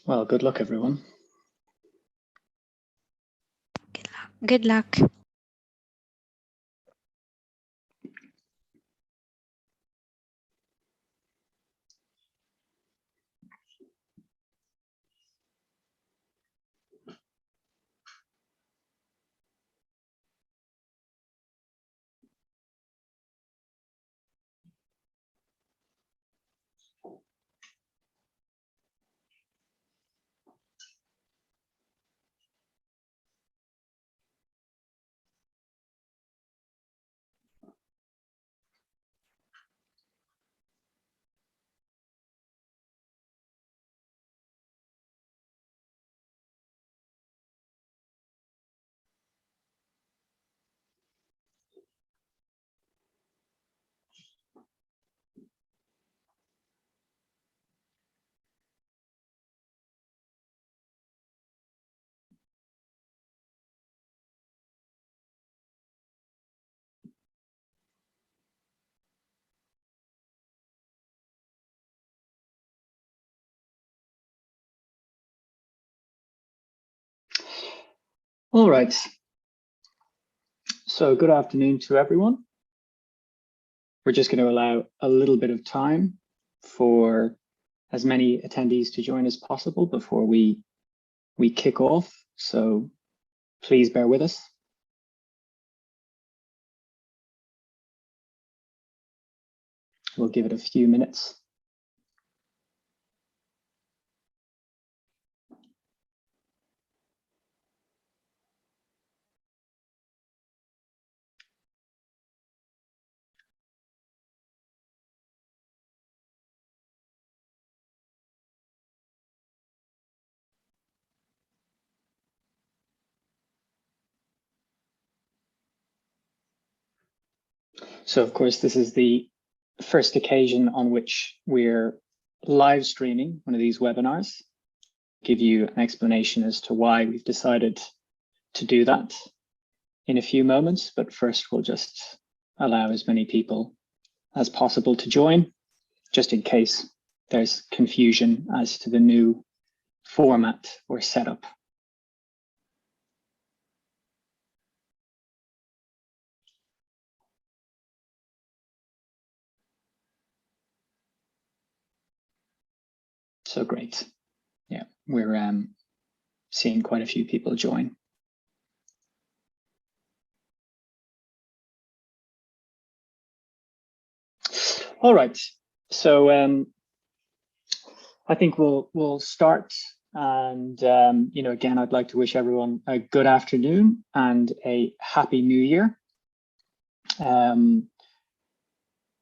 Well, good luck, everyone. Good luck. All right. So good afternoon to everyone. We're just going to allow a little bit of time for as many attendees to join as possible before we kick off. So please bear with us. We'll give it a few minutes. So of course, this is the first occasion on which we're live streaming one of these webinars. Give you an explanation as to why we've decided to do that in a few moments, but first we'll just allow as many people as possible to join, just in case there's confusion as to the new format or setup. So great. Yeah, we're seeing quite a few people join. All right, so I think we'll start, and you know, again, I'd like to wish everyone a good afternoon and a happy new year.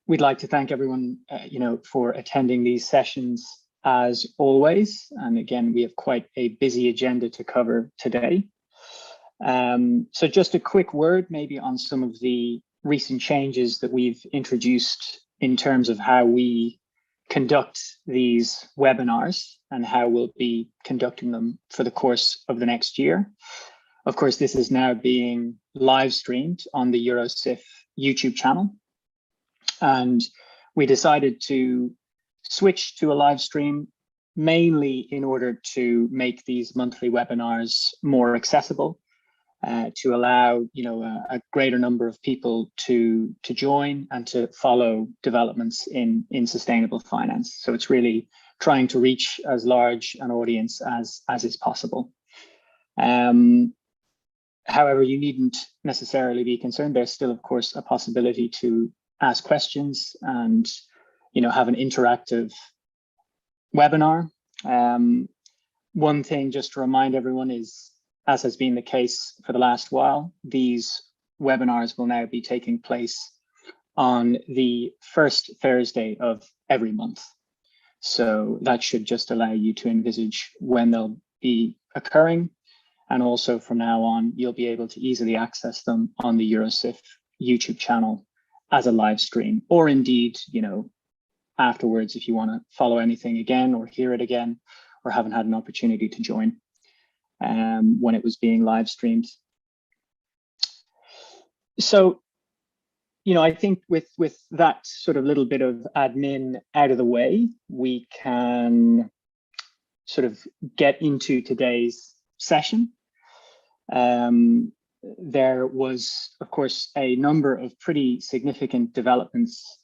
We'd like to thank everyone, you know, for attending these sessions as always. And again, we have quite a busy agenda to cover today. So just a quick word maybe on some of the recent changes that we've introduced in terms of how we conduct these webinars and how we'll be conducting them for the course of the next year. Of course, this is now being live streamed on the Eurosif YouTube channel. And we decided to switch to a live stream mainly in order to make these monthly webinars more accessible, to allow, you know, a greater number of people to join and to follow developments in sustainable finance. So it's really trying to reach as large an audience as is possible. However, you needn't necessarily be concerned. There's still, of course, a possibility to ask questions and, you know, have an interactive webinar. One thing just to remind everyone is, as has been the case for the last while, these webinars will now be taking place on the first Thursday of every month. So that should just allow you to envisage when they'll be occurring. And also from now on, you'll be able to easily access them on the Eurosif YouTube channel as a live stream, or indeed, you know, afterwards, if you want to follow anything again or hear it again, or haven't had an opportunity to join when it was being live streamed. So, you know, I think with that sort of little bit of admin out of the way, we can sort of get into today's session. There was, of course, a number of pretty significant developments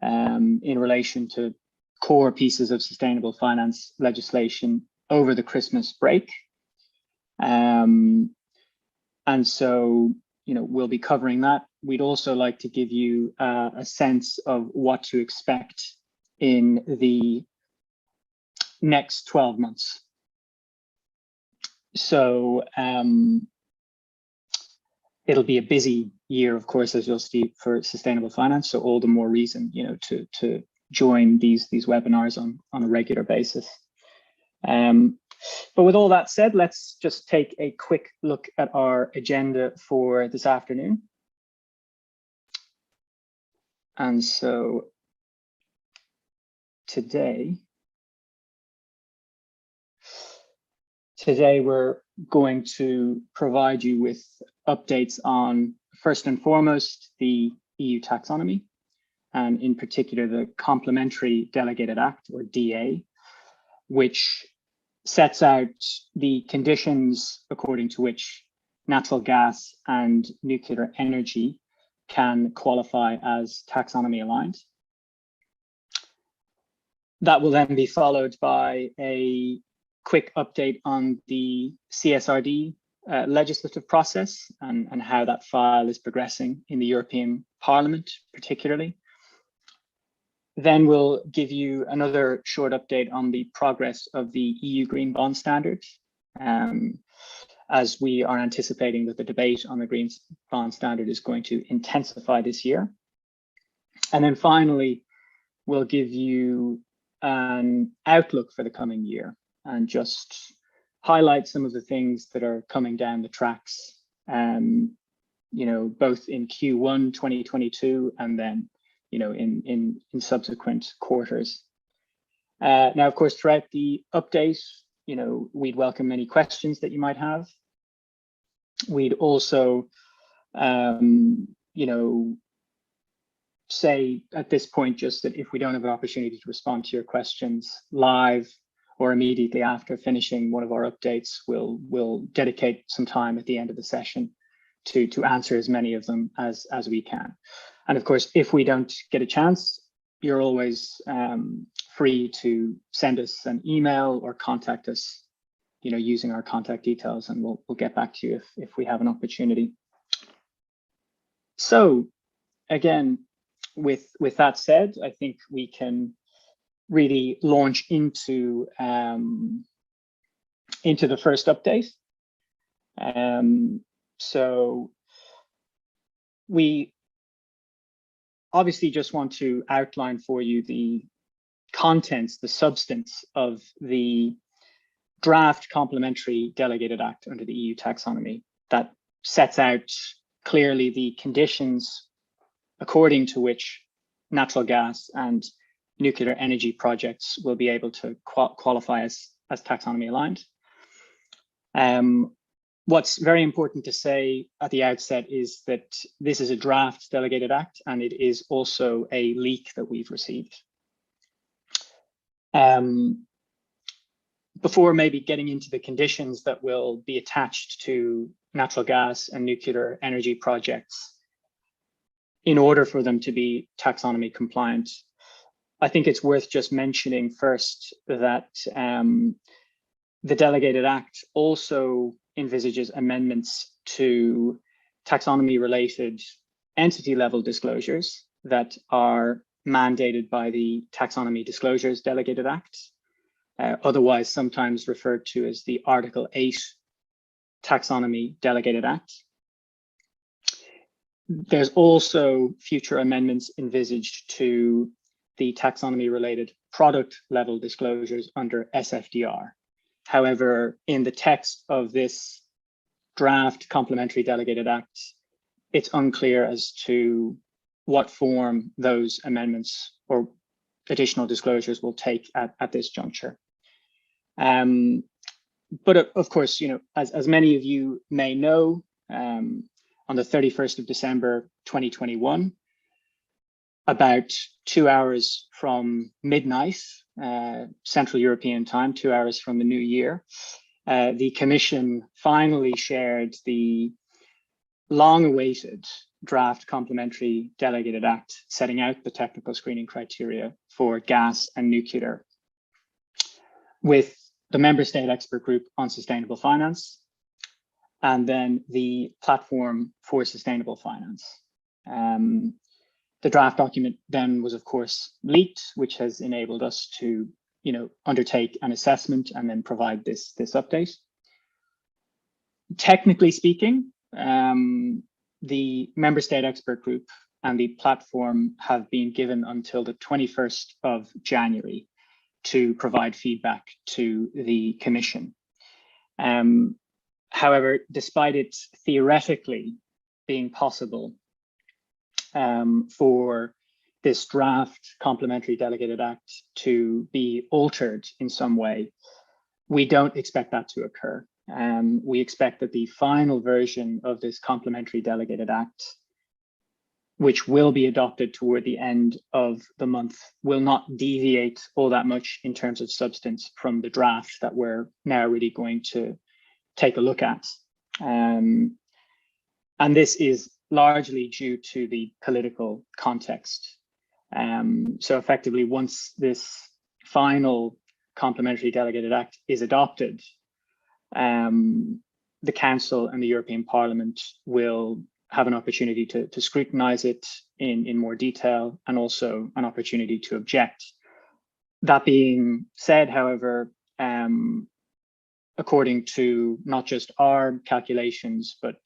in relation to core pieces of sustainable finance legislation over the Christmas break. And so, we'll be covering that. We'd also like to give you a sense of what to expect in the next 12 months. So it'll be a busy year, of course, as you'll see, for sustainable finance. So all the more reason, to join these webinars on a regular basis. But with all that said, let's just take a quick look at our agenda for this afternoon. And so today we're going to provide you with updates on, first and foremost, the EU taxonomy, and in particular the Complementary Delegated Act, or DA, which sets out the conditions according to which natural gas and nuclear energy can qualify as taxonomy aligned. That will then be followed by a quick update on the CSRD legislative process and how that file is progressing in the European Parliament, particularly. Then we'll give you another short update on the progress of the EU Green Bond Standard, as we are anticipating that the debate on the Green Bond Standard is going to intensify this year. And then finally, we'll give you an outlook for the coming year and just highlight some of the things that are coming down the tracks, both in Q1 2022 and then in subsequent quarters. Now, of course, throughout the update, we'd welcome any questions that you might have. We'd also, say at this point just that if we don't have an opportunity to respond to your questions live or immediately after finishing one of our updates, we'll dedicate some time at the end of the session to answer as many of them as we can. And of course, if we don't get a chance, you're always free to send us an email or contact us, using our contact details, and we'll get back to you if we have an opportunity. So again, with that said, I think we can really launch into the first update. So we obviously just want to outline for you the contents, the substance of the draft Complementary Delegated Act under the EU taxonomy that sets out clearly the conditions according to which natural gas and nuclear energy projects will be able to qualify as taxonomy aligned. What's very important to say at the outset is that this is a draft delegated act, and it is also a leak that we've received. Before maybe getting into the conditions that will be attached to natural gas and nuclear energy projects in order for them to be taxonomy compliant, I think it's worth just mentioning first that the delegated act also envisages amendments to taxonomy related entity level disclosures that are mandated by the Taxonomy Disclosures Delegated Act, otherwise sometimes referred to as the Article 8 Taxonomy Delegated Act. There's also future amendments envisaged to the taxonomy related product level disclosures under SFDR. However, in the text of this draft Complementary Delegated Act, it's unclear as to what form those amendments or additional disclosures will take at this juncture. But of course, as many of you may know, on the 31st of December 2021, about 2 hours from midnight, Central European time, 2 hours from the new year, the Commission finally shared the long-awaited draft complementary delegated act setting out the technical screening criteria for gas and nuclear with the Member State Expert Group on Sustainable Finance and then the Platform for Sustainable Finance. The draft document then was, of course, leaked, which has enabled us to, undertake an assessment and then provide this update. Technically speaking, the Member State Expert Group and the platform have been given until the 21st of January to provide feedback to the Commission. However, despite it theoretically being possible for this draft complementary delegated act to be altered in some way, we don't expect that to occur. We expect that the final version of this complementary delegated act, which will be adopted toward the end of the month, will not deviate all that much in terms of substance from the draft that we're now really going to take a look at. And this is largely due to the political context. So effectively, once this final complementary delegated act is adopted, the Council and the European Parliament will have an opportunity to scrutinise it in more detail and also an opportunity to object. That being said, however, according to not just our calculations, but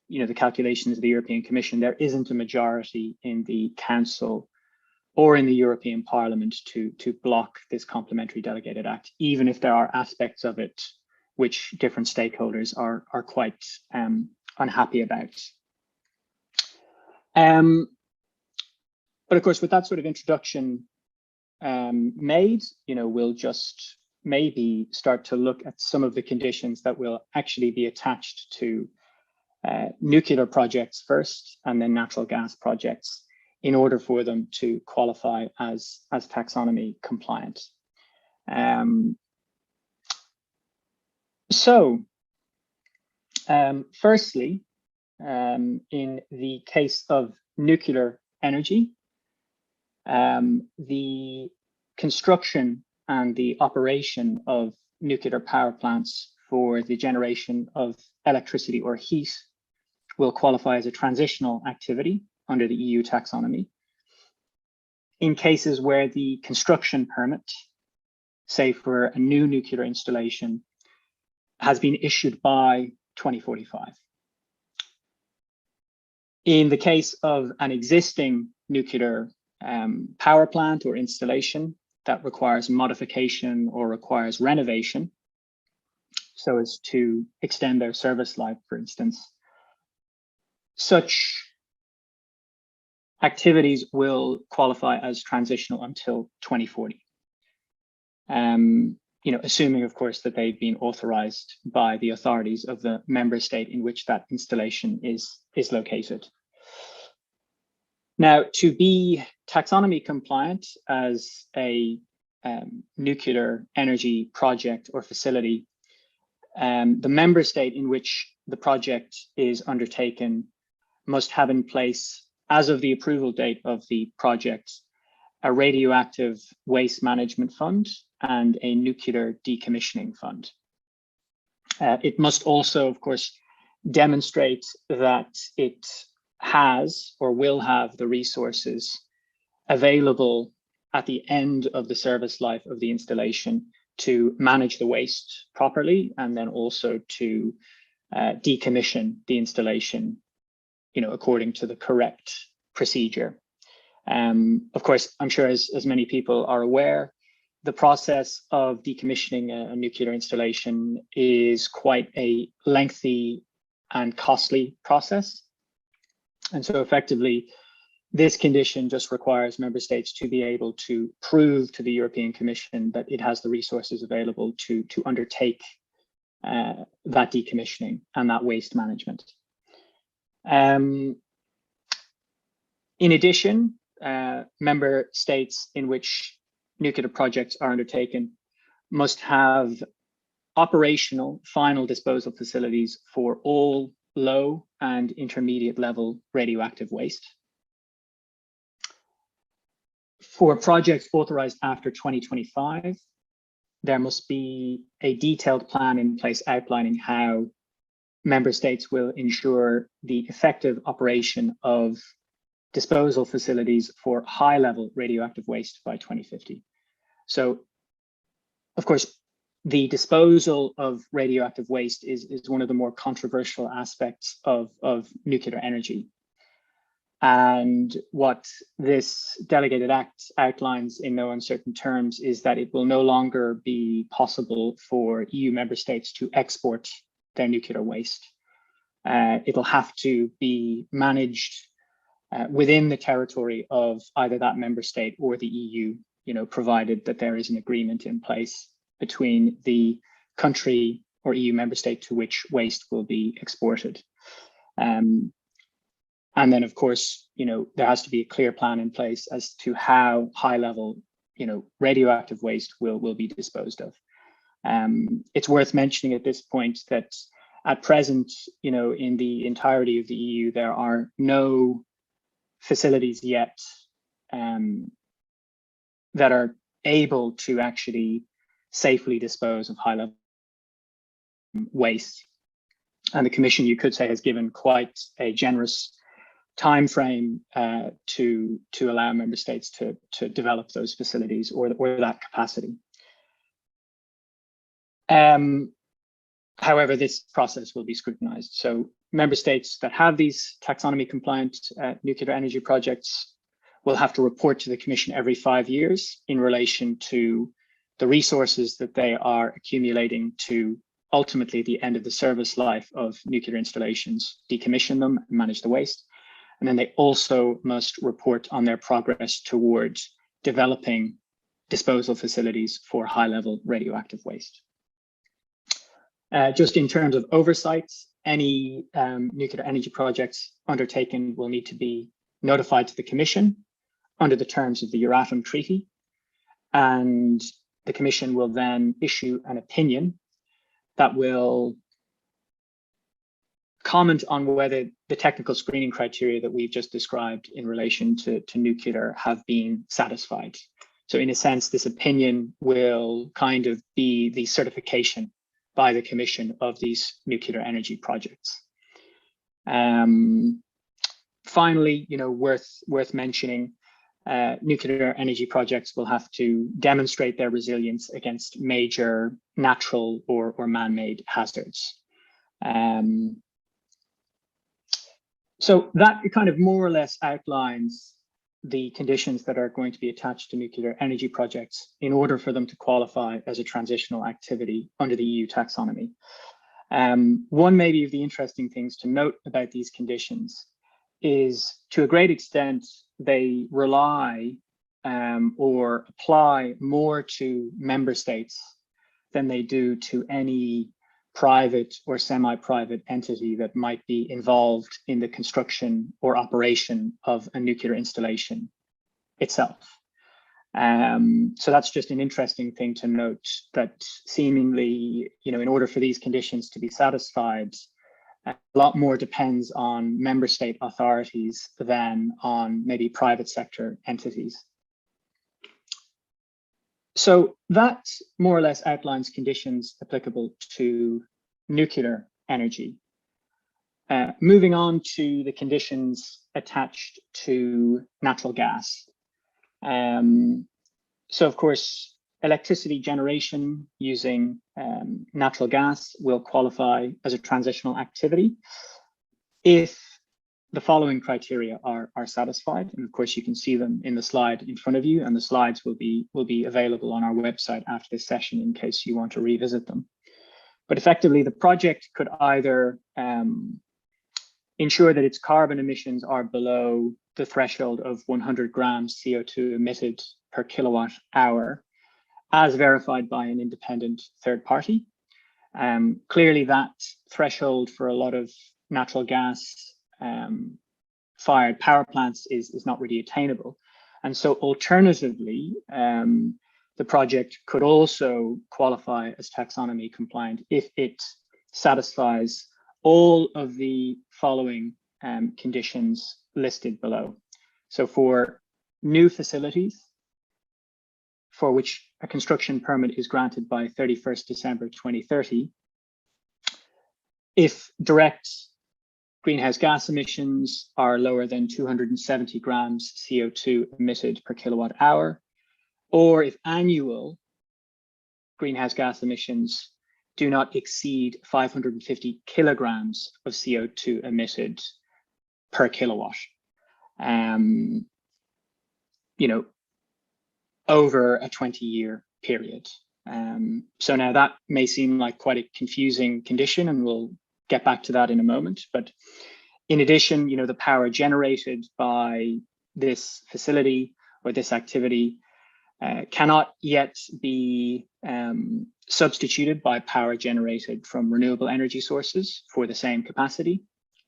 the calculations of the European Commission, there isn't a majority in the Council or in the European Parliament to block this complementary delegated act, even if there are aspects of it which different stakeholders are quite unhappy about. But of course, with that sort of introduction made, we'll just maybe start to look at some of the conditions that will actually be attached to nuclear projects first and then natural gas projects in order for them to qualify as taxonomy compliant. Firstly, in the case of nuclear energy, the construction and the operation of nuclear power plants for the generation of electricity or heat will qualify as a transitional activity under the EU taxonomy. In cases where the construction permit, say for a new nuclear installation, has been issued by 2045. In the case of an existing nuclear power plant or installation that requires modification or requires renovation, so as to extend their service life, for instance, such activities will qualify as transitional until 2040. Assuming, of course, that they've been authorized by the authorities of the member state in which that installation is located. Now, to be taxonomy compliant as a nuclear energy project or facility, the member state in which the project is undertaken must have in place, as of the approval date of the project, a radioactive waste management fund and a nuclear decommissioning fund. It must also, of course, demonstrate that it has or will have the resources available at the end of the service life of the installation to manage the waste properly, and then also to decommission the installation, according to the correct procedure. Of course, I'm sure as many people are aware, the process of decommissioning a nuclear installation is quite a lengthy and costly process. And so effectively, this condition just requires member states to be able to prove to the European Commission that it has the resources available to undertake that decommissioning and that waste management. In addition, member states in which nuclear projects are undertaken must have operational final disposal facilities for all low and intermediate level radioactive waste. For projects authorized after 2025, there must be a detailed plan in place outlining how member states will ensure the effective operation of disposal facilities for high-level radioactive waste by 2050. So, of course, the disposal of radioactive waste is one of the more controversial aspects of nuclear energy. And what this delegated act outlines in no uncertain terms is that it will no longer be possible for EU member states to export their nuclear waste. It'll have to be managed within the territory of either that member state or the EU, provided that there is an agreement in place between the country or EU member state to which waste will be exported. And then, of course, there has to be a clear plan in place as to how high level, radioactive waste will be disposed of. It's worth mentioning at this point that at present, in the entirety of the EU, there are no facilities yet that are able to actually safely dispose of high level waste. And the Commission, you could say, has given quite a generous time frame to allow member states to develop those facilities or that capacity. However, this process will be scrutinized. So member states that have these taxonomy compliant nuclear energy projects will have to report to the Commission every 5 years in relation to the resources that they are accumulating to ultimately, at the end of the service life of nuclear installations, decommission them and manage the waste. And then they also must report on their progress towards developing disposal facilities for high-level radioactive waste. Just in terms of oversight, any nuclear energy projects undertaken will need to be notified to the Commission under the terms of the Euratom Treaty. And the Commission will then issue an opinion that will comment on whether the technical screening criteria that we've just described in relation to nuclear have been satisfied. So in a sense, this opinion will kind of be the certification by the Commission of these nuclear energy projects. Finally, worth mentioning, nuclear energy projects will have to demonstrate their resilience against major natural or man-made hazards. So that kind of more or less outlines the conditions that are going to be attached to nuclear energy projects in order for them to qualify as a transitional activity under the EU taxonomy. One maybe of the interesting things to note about these conditions is, to a great extent, they rely or apply more to member states than they do to any private or semi-private entity that might be involved in the construction or operation of a nuclear installation itself. So that's just an interesting thing to note, that seemingly, in order for these conditions to be satisfied, a lot more depends on member state authorities than on maybe private sector entities. So that more or less outlines conditions applicable to nuclear energy. Moving on to the conditions attached to natural gas. So of course, electricity generation using natural gas will qualify as a transitional activity if the following criteria are satisfied. And of course, you can see them in the slide in front of you, and the slides will be available on our website after this session in case you want to revisit them. But effectively, the project could either ensure that its carbon emissions are below the threshold of 100 grams CO2 emitted per kilowatt hour, as verified by an independent third party. Clearly, that threshold for a lot of natural gas fired power plants is not really attainable. And so alternatively, the project could also qualify as taxonomy compliant if it satisfies all of the following conditions listed below. So for new facilities for which a construction permit is granted by 31st December 2030, if direct greenhouse gas emissions are lower than 270 grams CO2 emitted per kilowatt hour, or if annual greenhouse gas emissions do not exceed 550 kilograms of CO2 emitted per kilowatt, over a 20-year period. So now that may seem like quite a confusing condition, and we'll get back to that in a moment. But in addition, the power generated by this facility or this activity cannot yet be substituted by power generated from renewable energy sources for the same capacity.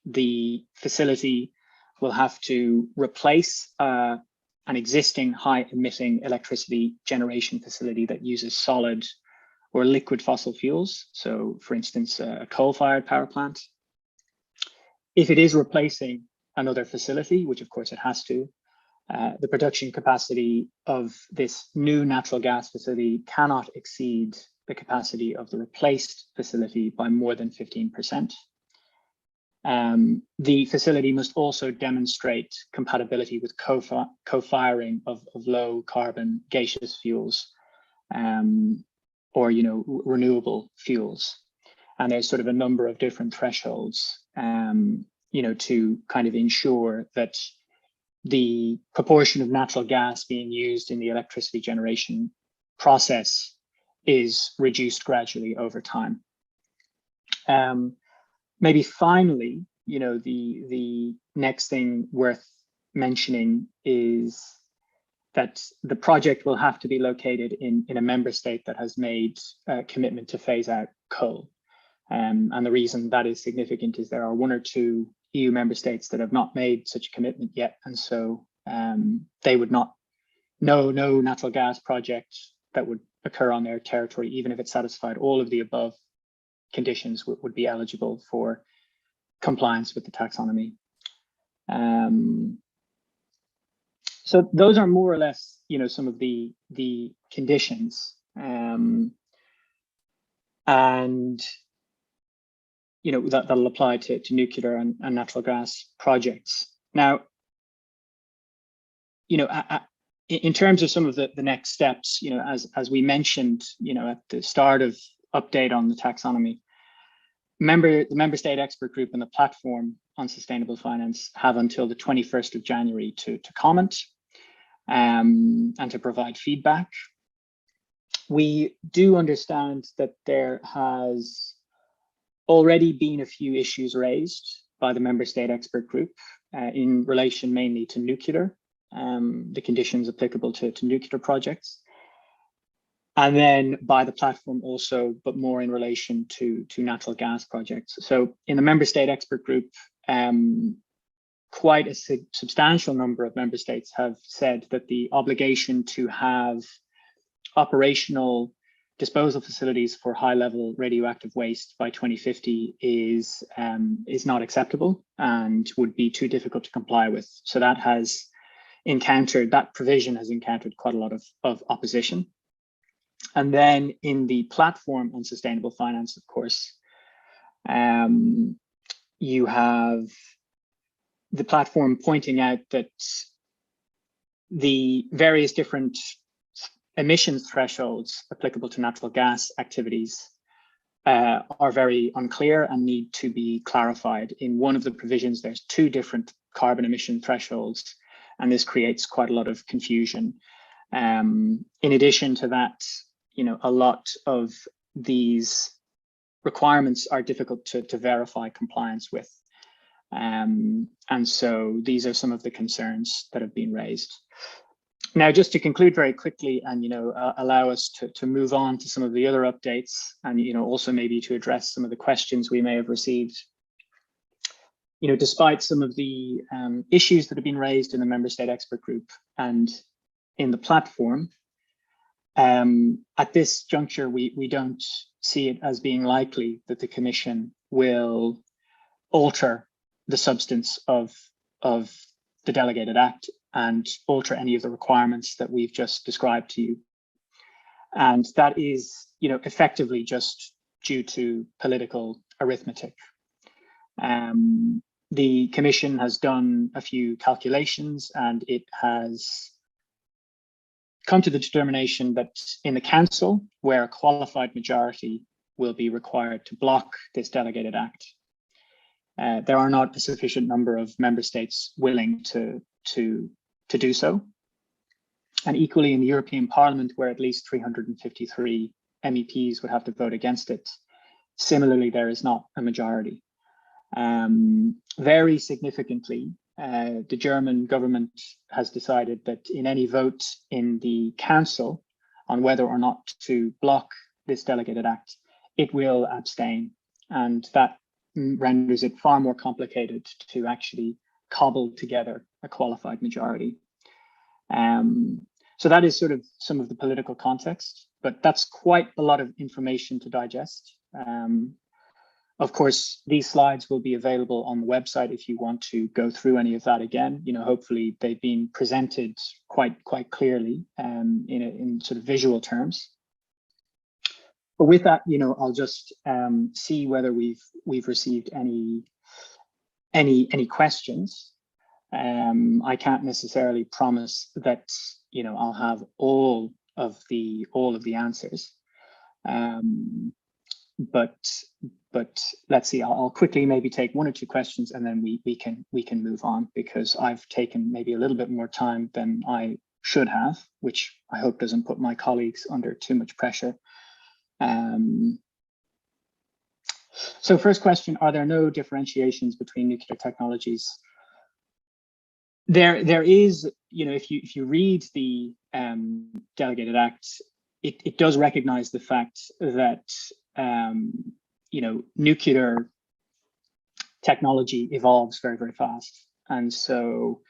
The facility will have to replace an existing high emitting electricity generation facility that uses solid or liquid fossil fuels. So for instance, a coal-fired power plant. If it is replacing another facility, which of course it has to, the production capacity of this new natural gas facility cannot exceed the capacity of the replaced facility by more than 15%. The facility must also demonstrate compatibility with co-firing of low carbon gaseous fuels or renewable fuels. And there's sort of a number of different thresholds to kind of ensure that the proportion of natural gas being used in the electricity generation process is reduced gradually over time. Maybe finally, the next thing worth mentioning is that the project will have to be located in a member state that has made a commitment to phase out coal. And the reason that is significant is there are 1 or 2 EU member states that have not made such a commitment yet. And so they would not, no natural gas project that would occur on their territory, even if it satisfied all of the above conditions, would be eligible for compliance with the taxonomy. So those are more or less, some of the conditions. And that'll apply to nuclear and natural gas projects. Now, in terms of some of the next steps, as we mentioned, at the start of update on the taxonomy, the member state expert group and the platform on sustainable finance have until the 21st of January to comment and to provide feedback. We do understand that there has already been a few issues raised by the member state expert group in relation mainly to nuclear, the conditions applicable to nuclear projects, and then by the platform also, but more in relation to natural gas projects. So in the member state expert group, quite a substantial number of member states have said that the obligation to have operational disposal facilities for high-level radioactive waste by 2050 is not acceptable and would be too difficult to comply with. So that provision has encountered quite a lot of opposition. And then in the platform on sustainable finance, of course, you have the platform pointing out that the various different emissions thresholds applicable to natural gas activities are very unclear and need to be clarified. In one of the provisions, there's 2 different carbon emission thresholds, and this creates quite a lot of confusion. In addition to that, a lot of these requirements are difficult to verify compliance with. And so these are some of the concerns that have been raised. Now, just to conclude very quickly and, allow us to move on to some of the other updates and, also maybe to address some of the questions we may have received. despite some of the issues that have been raised in the member state expert group and in the platform, at this juncture, we don't see it as being likely that the Commission will alter the substance of the delegated act and alter any of the requirements that we've just described to you. And that is, effectively just due to political arithmetic. The Commission has done a few calculations, and it has come to the determination that in the Council, where a qualified majority will be required to block this delegated act, there are not a sufficient number of member states willing to do so. And equally in the European Parliament, where at least 353 MEPs would have to vote against it, similarly, there is not a majority. Very significantly, the German government has decided that in any vote in the Council on whether or not to block this delegated act, it will abstain. And that renders it far more complicated to actually cobble together a qualified majority. So that is sort of some of the political context, but that's quite a lot of information to digest. Of course, these slides will be available on the website if you want to go through any of that again. Hopefully they've been presented quite clearly in sort of visual terms. But with that, I'll just see whether we've received any questions. I can't necessarily promise that I'll have all of the answers, but let's see. I'll quickly maybe take one or two questions, and then we can move on, because I've taken maybe a little bit more time than I should have, which I hope doesn't put my colleagues under too much pressure. So first question: are there no differentiations between nuclear technologies? There is, if you read the delegated act, it does recognize the fact that nuclear technology evolves very, very fast. And so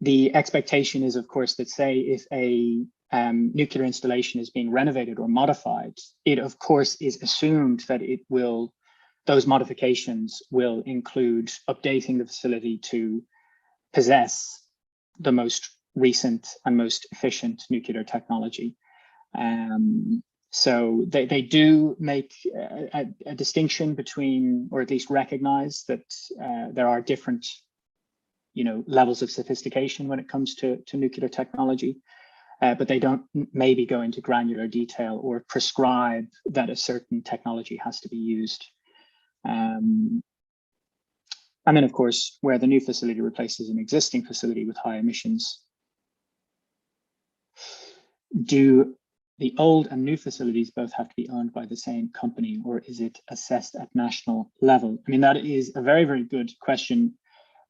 the expectation is, of course, that say if a nuclear installation is being renovated or modified, it of course is assumed that those modifications will include updating the facility to possess the most recent and most efficient nuclear technology. So they do make a distinction between, or at least recognize that there are different, levels of sophistication when it comes to nuclear technology, but they don't maybe go into granular detail or prescribe that a certain technology has to be used. And then, of course, where the new facility replaces an existing facility with high emissions, do the old and new facilities both have to be owned by the same company, or is it assessed at national level? I mean, that is a very, very good question.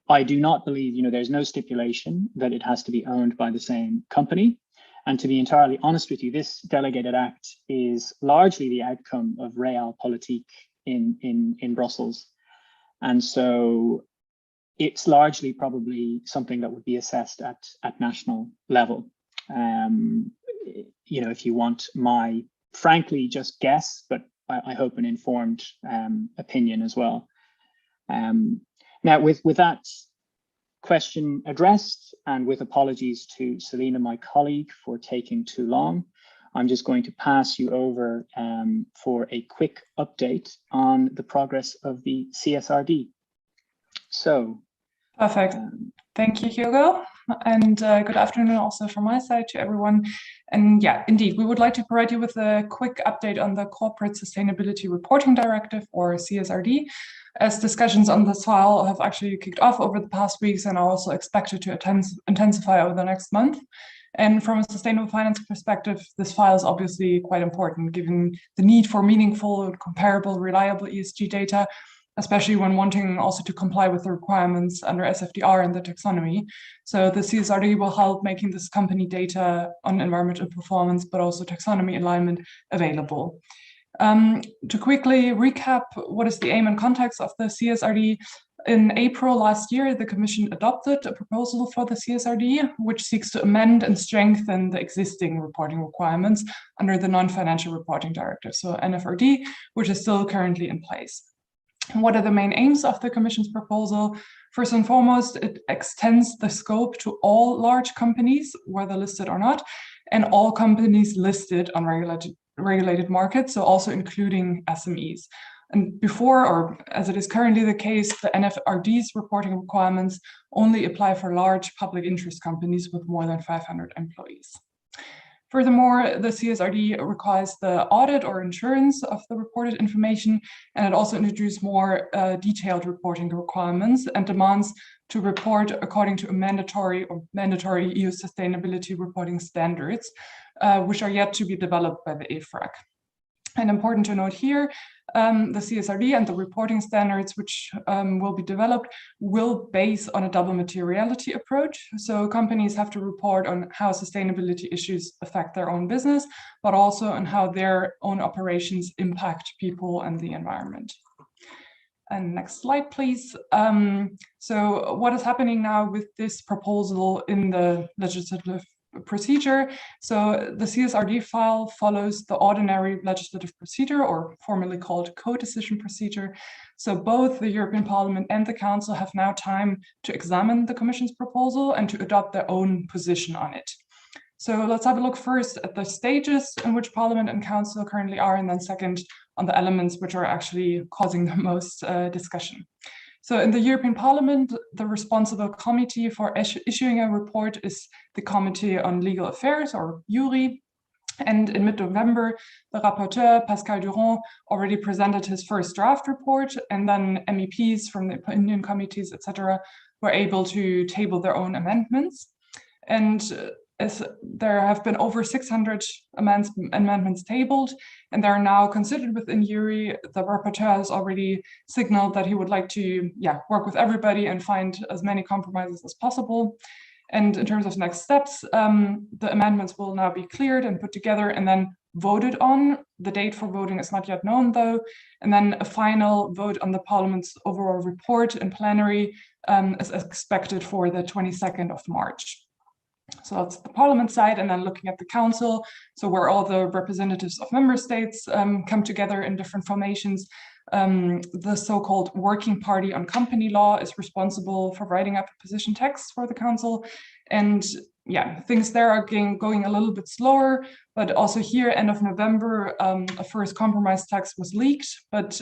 I do not believe, there's no stipulation that it has to be owned by the same company. And to be entirely honest with you, this delegated act is largely the outcome of realpolitik in Brussels. And so it's largely probably something that would be assessed at national level. If you want my, frankly, just guess, but I hope an informed opinion as well. Now, with that question addressed, and with apologies to Selena, my colleague, for taking too long, I'm just going to pass you over for a quick update on the progress of the CSRD. So. Perfect. Thank you, Hugo. And good afternoon also from my side to everyone. And yeah, indeed, we would like to provide you with a quick update on the Corporate Sustainability Reporting Directive, or CSRD, as discussions on this file have actually kicked off over the past weeks and are also expected to intensify over the next month. And from a sustainable finance perspective, this file is obviously quite important, given the need for meaningful, comparable, reliable ESG data, especially when wanting also to comply with the requirements under SFDR and the taxonomy. So the CSRD will help making this company data on environmental performance, but also taxonomy alignment available. To quickly recap, what is the aim and context of the CSRD? in April last year, the Commission adopted a proposal for the CSRD, which seeks to amend and strengthen the existing reporting requirements under the Non-Financial Reporting Directive, so NFRD, which is still currently in place. And what are the main aims of the Commission's proposal? First and foremost, it extends the scope to all large companies, whether listed or not, and all companies listed on regulated markets, so also including SMEs. And before, or as it is currently the case, the NFRD's reporting requirements only apply for large public interest companies with more than 500 employees. Furthermore, the CSRD requires the audit or insurance of the reported information, and it also introduced more detailed reporting requirements and demands to report according to a mandatory EU sustainability reporting standards, which are yet to be developed by the EFRAG. And important to note here, the CSRD and the reporting standards which will be developed will base on a double materiality approach. So companies have to report on how sustainability issues affect their own business, but also on how their own operations impact people and the environment. And next slide, please. So what is happening now with this proposal in the legislative procedure? So the CSRD file follows the ordinary legislative procedure, or formerly called co-decision procedure. So both the European Parliament and the Council have now time to examine the Commission's proposal and to adopt their own position on it. So let's have a look first at the stages in which Parliament and Council currently are, and then second on the elements which are actually causing the most discussion. So in the European Parliament, the responsible committee for issuing a report is the Committee on Legal Affairs, or JURI. And in mid-November, the rapporteur, Pascal Durand, already presented his first draft report, and then MEPs from the opinion committees, etc., were able to table their own amendments. And as there have been over 600 amendments tabled, and they are now considered within JURI. The rapporteur has already signaled that he would like to work with everybody and find as many compromises as possible. And in terms of next steps, the amendments will now be cleared and put together and then voted on. The date for voting is not yet known, though. And then a final vote on the Parliament's overall report in plenary is expected for the 22nd of March. So that's the Parliament side, and then looking at the Council, so where all the representatives of member states come together in different formations. The so-called Working Party on Company Law is responsible for writing up a position text for the Council. And things there are going a little bit slower, but also here, end of November, a first compromise text was leaked, but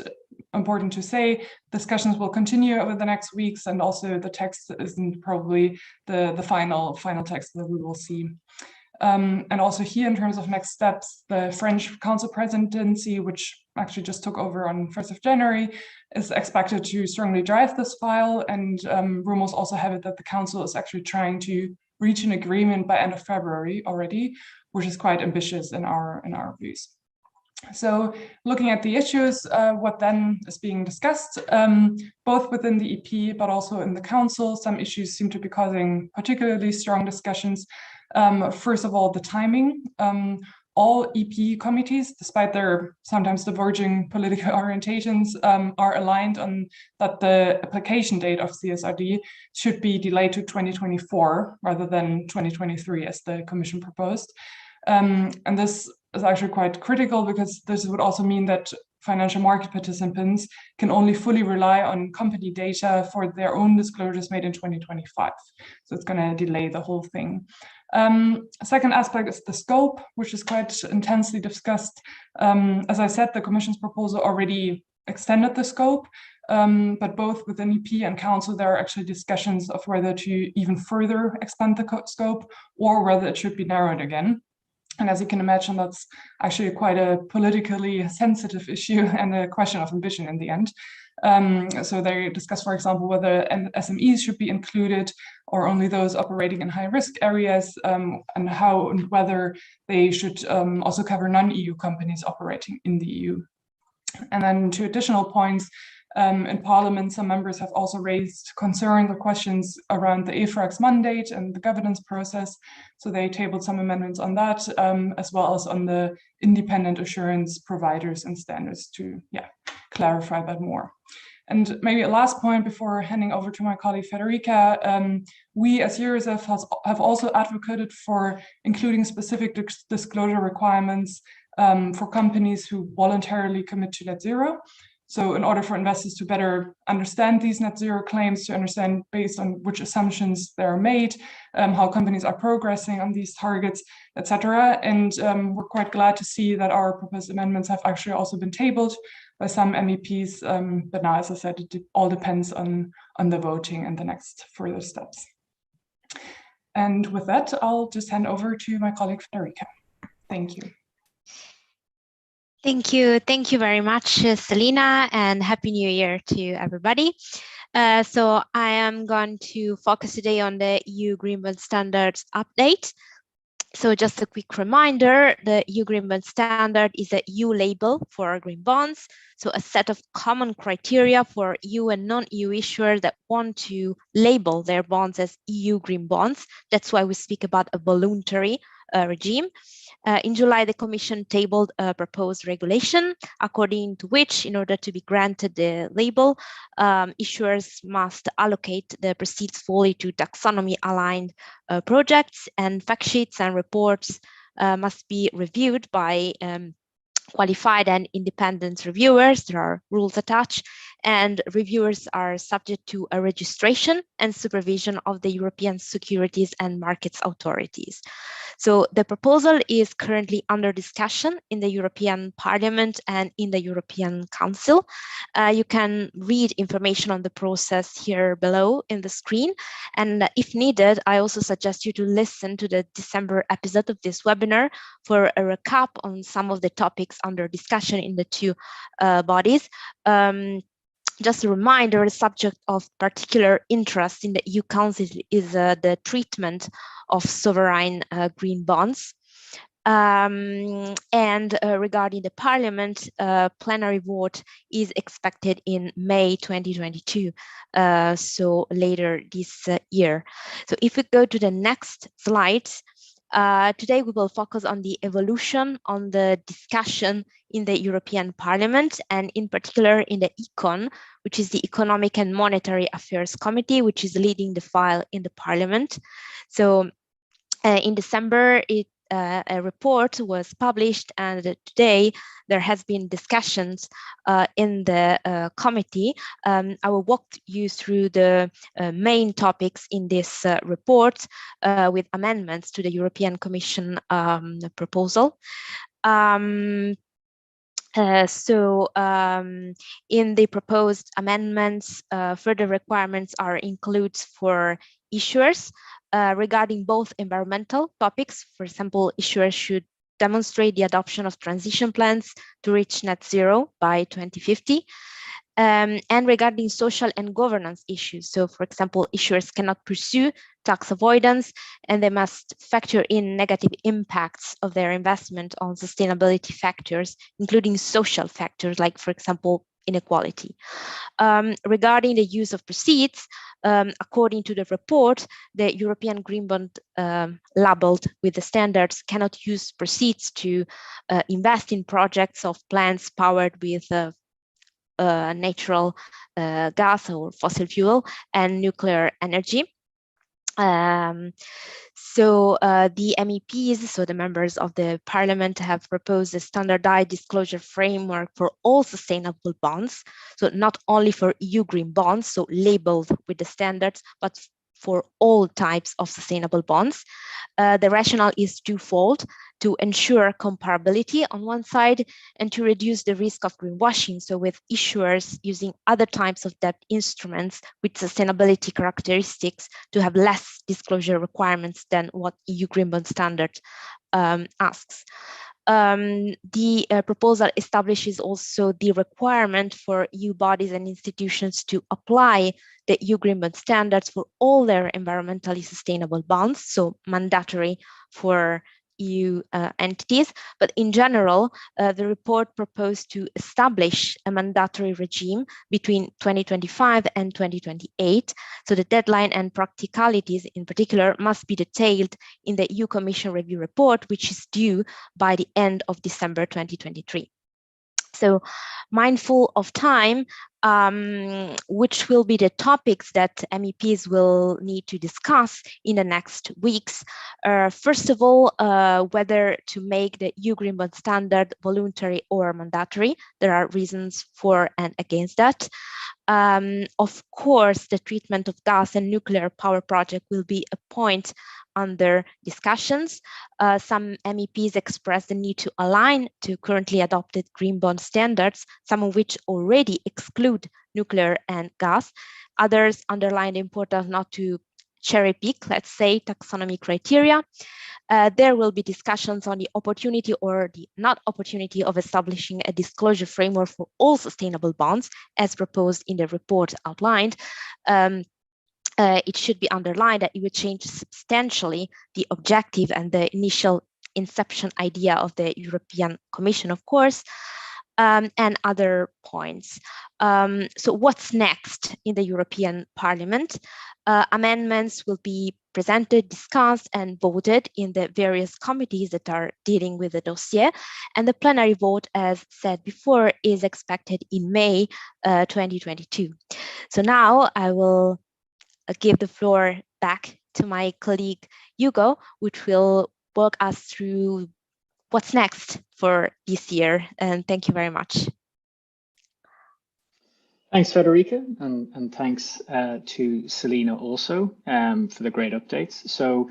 important to say, discussions will continue over the next weeks, and also the text isn't probably the final text that we will see. And also here, in terms of next steps, the French Council presidency, which actually just took over on 1st of January, is expected to strongly drive this file, and rumors also have it that the Council is actually trying to reach an agreement by end of February already, which is quite ambitious in our views. So looking at the issues, what then is being discussed, both within the EP, but also in the Council, some issues seem to be causing particularly strong discussions. First of all, the timing. All EP committees, despite their sometimes diverging political orientations, are aligned on that the application date of CSRD should be delayed to 2024 rather than 2023 as the Commission proposed. And this is actually quite critical, because this would also mean that financial market participants can only fully rely on company data for their own disclosures made in 2025. So it's going to delay the whole thing. Second aspect is the scope, which is quite intensely discussed. As I said, the Commission's proposal already extended the scope, but both within EP and Council, there are actually discussions of whether to even further expand the scope or whether it should be narrowed again. And as you can imagine, that's actually quite a politically sensitive issue and a question of ambition in the end. So they discuss, for example, whether SMEs should be included or only those operating in high-risk areas, and how and whether they should also cover non-EU companies operating in the EU. And then two additional points. In Parliament, some members have also raised concerns or questions around the EFRAG's mandate and the governance process. So they tabled some amendments on that, as well as on the independent assurance providers and standards to clarify that more. And maybe a last point before handing over to my colleague Federica, we as Eurosif have also advocated for including specific disclosure requirements for companies who voluntarily commit to net zero. So in order for investors to better understand these net zero claims, to understand based on which assumptions they are made, how companies are progressing on these targets, etc. And we're quite glad to see that our proposed amendments have actually also been tabled by some MEPs. But now, as I said, it all depends on the voting and the next further steps. And with that, I'll just hand over to my colleague Federica. Thank you. Thank you. Thank you very much, Selina, and Happy New Year to everybody. So I am going to focus today on the EU Green Bond Standards update. So just a quick reminder, the EU Green Bond Standard is a EU label for green bonds. So a set of common criteria for EU and non-EU issuers that want to label their bonds as EU green bonds. That's why we speak about a voluntary regime. In July, the Commission tabled a proposed regulation, according to which, in order to be granted the label, issuers must allocate the proceeds fully to taxonomy-aligned projects, and fact sheets and reports must be reviewed by qualified and independent reviewers. There are rules attached, and reviewers are subject to a registration and supervision of the European Securities and Markets Authorities. So the proposal is currently under discussion in the European Parliament and in the European Council. You can read information on the process here below in the screen. And if needed, I also suggest you to listen to the December episode of this webinar for a recap on some of the topics under discussion in the two bodies. Just a reminder, the subject of particular interest in the EU Council is the treatment of sovereign green bonds. And regarding the Parliament, plenary vote is expected in May 2022, so later this year. So if we go to the next slide, today we will focus on the evolution on the discussion in the European Parliament, and in particular in the ECON, which is the Economic and Monetary Affairs Committee, which is leading the file in the Parliament. So in December, a report was published, and today there has been discussions in the committee. I will walk you through the main topics in this report with amendments to the European Commission proposal. In the proposed amendments, further requirements are included for issuers regarding both environmental topics. For example, issuers should demonstrate the adoption of transition plans to reach net zero by 2050. And regarding social and governance issues. So for example, issuers cannot pursue tax avoidance, and they must factor in negative impacts of their investment on sustainability factors, including social factors, like for example, inequality. Regarding the use of proceeds, according to the report, the European Green Bond labeled with the standards cannot use proceeds to invest in projects of plants powered with natural gas or fossil fuel and nuclear energy. The MEPs, so the members of the Parliament, have proposed a standardized disclosure framework for all sustainable bonds. So not only for EU green bonds, so labeled with the standards, but for all types of sustainable bonds. The rationale is twofold: to ensure comparability on one side and to reduce the risk of greenwashing. So with issuers using other types of debt instruments with sustainability characteristics to have less disclosure requirements than what EU Green Bond Standard asks. The proposal establishes also the requirement for EU bodies and institutions to apply the EU Green Bond Standards for all their environmentally sustainable bonds, so mandatory for EU entities. But in general, the report proposed to establish a mandatory regime between 2025 and 2028. So the deadline and practicalities in particular must be detailed in the EU Commission review report, which is due by the end of December 2023. So mindful of time, which will be the topics that MEPs will need to discuss in the next weeks. First of all, whether to make the EU Green Bond Standard voluntary or mandatory. There are reasons for and against that. Of course, the treatment of gas and nuclear power project will be a point under discussions. Some MEPs expressed the need to align to currently adopted green bond standards, some of which already exclude nuclear and gas. Others underline the importance not to cherry pick, let's say, taxonomy criteria. There will be discussions on the opportunity or the not opportunity of establishing a disclosure framework for all sustainable bonds, as proposed in the report outlined. It should be underlined that it would change substantially the objective and the initial inception idea of the European Commission, of course, and other points. So what's next in the European Parliament? Amendments will be presented, discussed, and voted in the various committees that are dealing with the dossier. And the plenary vote, as said before, is expected in May 2022. So now I will give the floor back to my colleague Hugo, which will walk us through what's next for this year. And thank you very much. Thanks, Federica, and thanks to Selina also for the great updates. So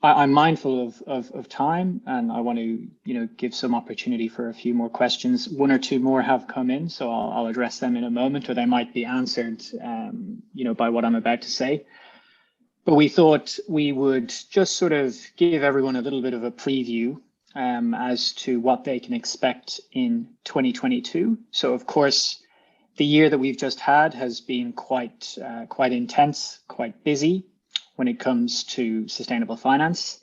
I'm mindful of time, and I want to give some opportunity for a few more questions. One or two more have come in, so I'll address them in a moment, or they might be answered by what I'm about to say. But we thought we would just sort of give everyone a little bit of a preview as to what they can expect in 2022. So of course, the year that we've just had has been quite intense, quite busy when it comes to sustainable finance.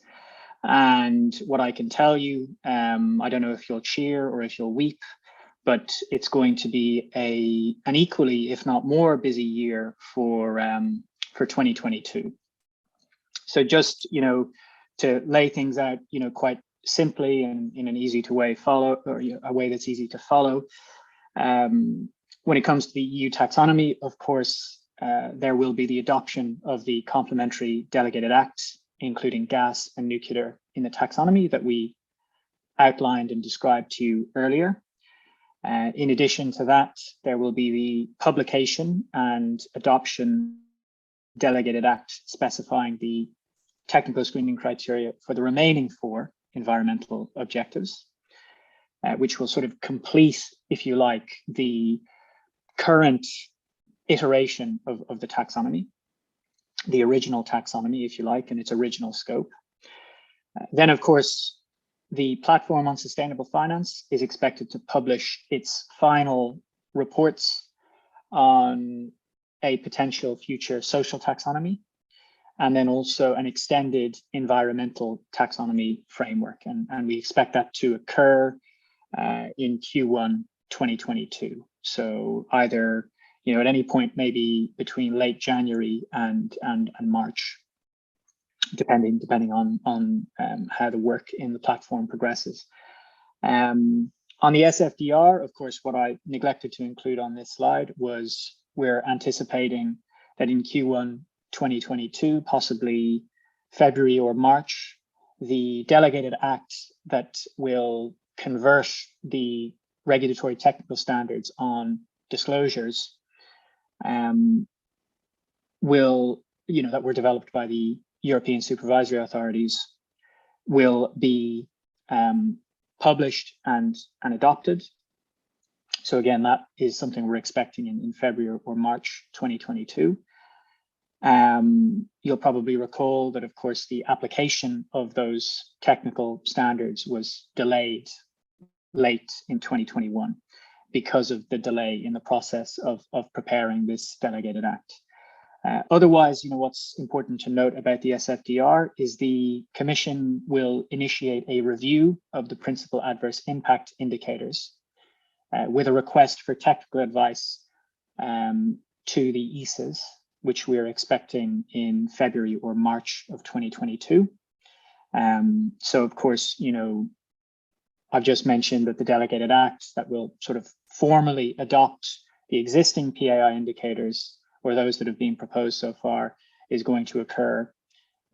And what I can tell you, I don't know if you'll cheer or if you'll weep, but it's going to be an equally, if not more, busy year for 2022. So just to lay things out, quite simply and in an easy to way follow, or a way that's easy to follow. When it comes to the EU taxonomy, of course, there will be the adoption of the complementary delegated acts, including gas and nuclear in the taxonomy that we outlined and described to you earlier. In addition to that, there will be the publication and adoption delegated act specifying the technical screening criteria for the remaining 4 environmental objectives, which will sort of complete, if you like, the current iteration of the taxonomy, the original taxonomy, if you like, in its original scope. Then, of course, the Platform on Sustainable Finance is expected to publish its final reports on a potential future social taxonomy, and then also an extended environmental taxonomy framework. And we expect that to occur in Q1 2022. So either at any point, maybe between late January and March, depending on how the work in the platform progresses. On the SFDR, of course, what I neglected to include on this slide was we're anticipating that in Q1 2022, possibly February or March, the delegated act that will convert the regulatory technical standards on disclosures that were developed by the European supervisory authorities will be published and adopted. So again, that is something we're expecting in February or March 2022. You'll probably recall that, of course, the application of those technical standards was delayed late in 2021 because of the delay in the process of preparing this delegated act. Otherwise, what's important to note about the SFDR is the Commission will initiate a review of the principal adverse impact indicators with a request for technical advice to the ESAs, which we're expecting in February or March of 2022. So of course, I've just mentioned that the delegated act that will sort of formally adopt the existing PAI indicators, or those that have been proposed so far, is going to occur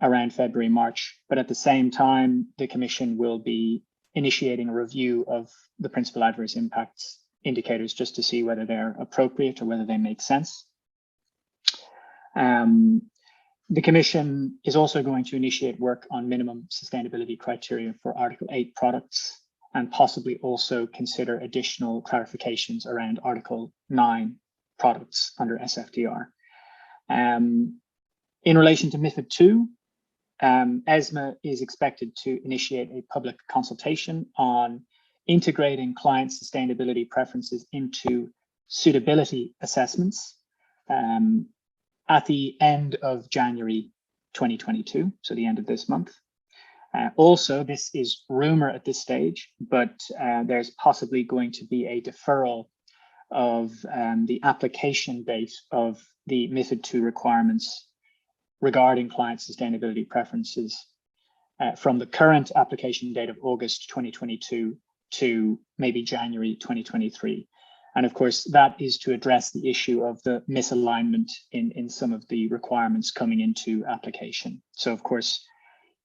around February, March. But at the same time, the Commission will be initiating a review of the principal adverse impacts indicators just to see whether they're appropriate or whether they make sense. The Commission is also going to initiate work on minimum sustainability criteria for Article 8 products, and possibly also consider additional clarifications around Article 9 products under SFDR. In relation to MiFID II, ESMA is expected to initiate a public consultation on integrating client sustainability preferences into suitability assessments at the end of January 2022, so the end of this month. Also, this is rumor at this stage, but there's possibly going to be a deferral of the application date of the MiFID II requirements regarding client sustainability preferences from the current application date of August 2022 to maybe January 2023. And of course, that is to address the issue of the misalignment in some of the requirements coming into application. So of course,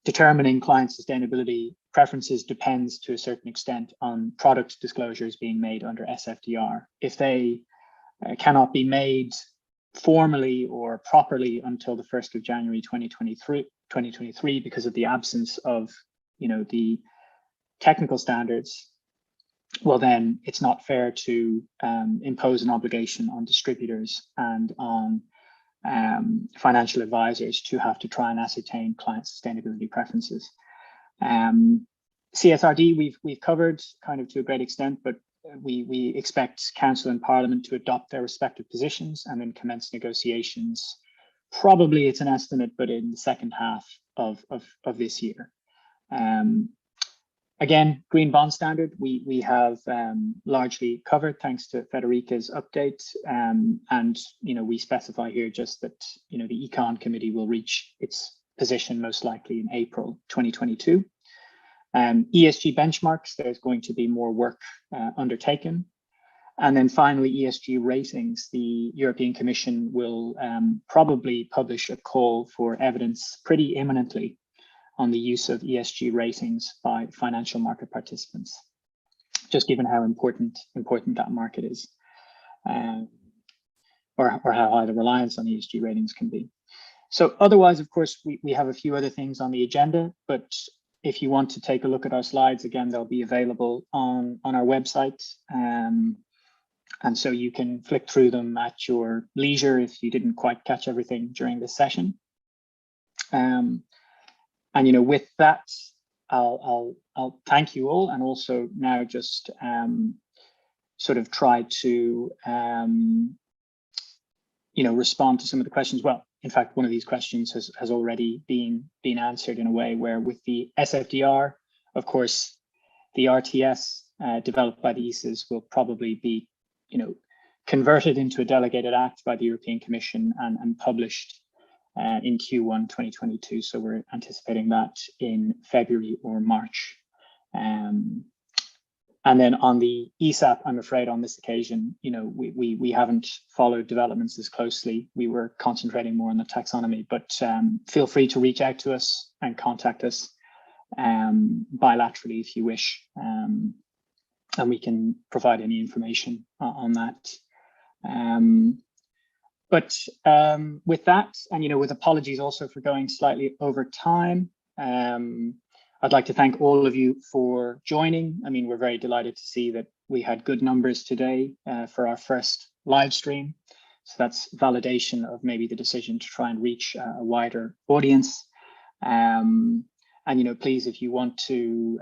determining client sustainability preferences depends to a certain extent on product disclosures being made under SFDR. If they cannot be made formally or properly until the 1st of January 2023 because of the absence of, the technical standards, well, then it's not fair to impose an obligation on distributors and on financial advisors to have to try and ascertain client sustainability preferences. CSRD we've covered kind of to a great extent, but we expect Council and Parliament to adopt their respective positions and then commence negotiations. Probably it's an estimate, but in the second half of this year. Again, Green Bond Standard, we have largely covered thanks to Federica's update. And, we specify here just that, the Econ Committee will reach its position most likely in April 2022. ESG benchmarks, there's going to be more work undertaken. And then finally, ESG ratings, the European Commission will probably publish a call for evidence pretty imminently on the use of ESG ratings by financial market participants, just given how important that market is, or how high the reliance on ESG ratings can be. So otherwise, of course, we have a few other things on the agenda, but if you want to take a look at our slides, again, they'll be available on our website. And so you can flick through them at your leisure if you didn't quite catch everything during this session. And with that, I'll thank you all, and also now just sort of try to respond to some of the questions. Well, in fact, one of these questions has already been answered in a way where, with the SFDR, of course, the RTS developed by the ESAs will probably be converted into a delegated act by the European Commission and published in Q1 2022. So we're anticipating that in February or March. And then on the ESAP, I'm afraid on this occasion, we haven't followed developments as closely. We were concentrating more on the taxonomy, but feel free to reach out to us and contact us bilaterally if you wish, and we can provide any information on that. But with that, and with apologies also for going slightly over time, I'd like to thank all of you for joining. I mean, we're very delighted to see that we had good numbers today for our first live stream. So that's validation of maybe the decision to try and reach a wider audience. And please, if you want to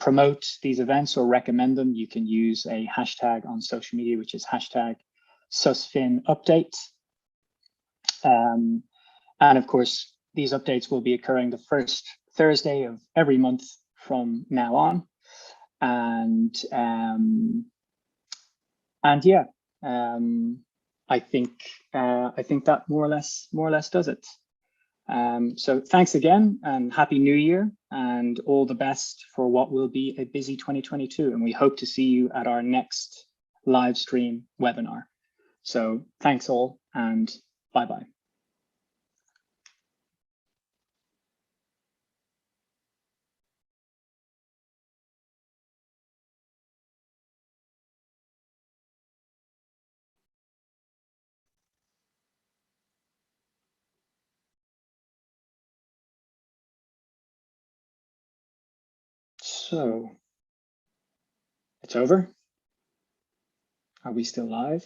promote these events or recommend them, you can use a hashtag on social media, which is hashtag #SusfinUpdate. And of course, these updates will be occurring the first Thursday of every month from now on. And yeah, I think that more or less does it. So thanks again, and Happy New Year, and all the best for what will be a busy 2022. And we hope to see you at our next live stream webinar. So thanks all, and bye-bye. So it's over. Are we still live?